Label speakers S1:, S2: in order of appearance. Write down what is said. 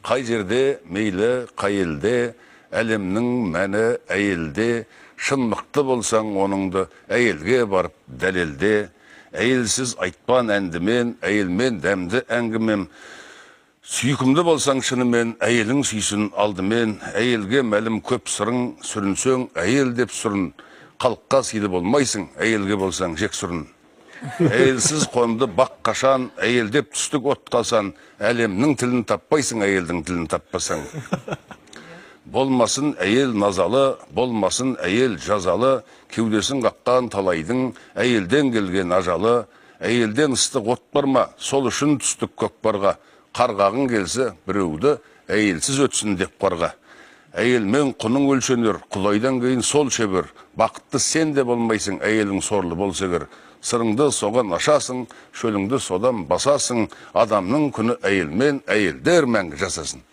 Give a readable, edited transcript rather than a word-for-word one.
S1: Қай жерде, мейлі, қай елде, әлемнің мәні әйелде, шын мықты болсаң оныңды әйелге барып дәлелде. Әйелсіз айтпан әндімен, әйелмен дәмді әңгімем. Сүйкімді болсаң шынымен, әйелің сүйсін алдымен. Әйелге мәлім көп сырың, сүрінсең әйел деп сұрын. Қалыққа сыйлы болмайсың, әйелге болсаң жек сұрын. Әйелсіз қонды бақ қашан, әйел деп түстік от қалсан, әлемнің тілін таппайсың, әйелдің тілін таппасаң. Болмасын әйел назалы, болмасын әйел жазалы, кеудесін қаққан талайдың, әйелден келген ажалы. Әйелден ыстық от барма, сол үшін түстік көкпарға. Қарғағың келсе, біреуді әйелсіз өтсін деп қарға. Әйелмен құның өлшенер, құлайдан кейін сол шебір. Бақытты сен де болмайсың, әйелің сорлы болса кір. Сырыңды соған ашасың, шөліңді содан басасың. Адамның күні әйелмен, әйелдер мәңгі жасасын.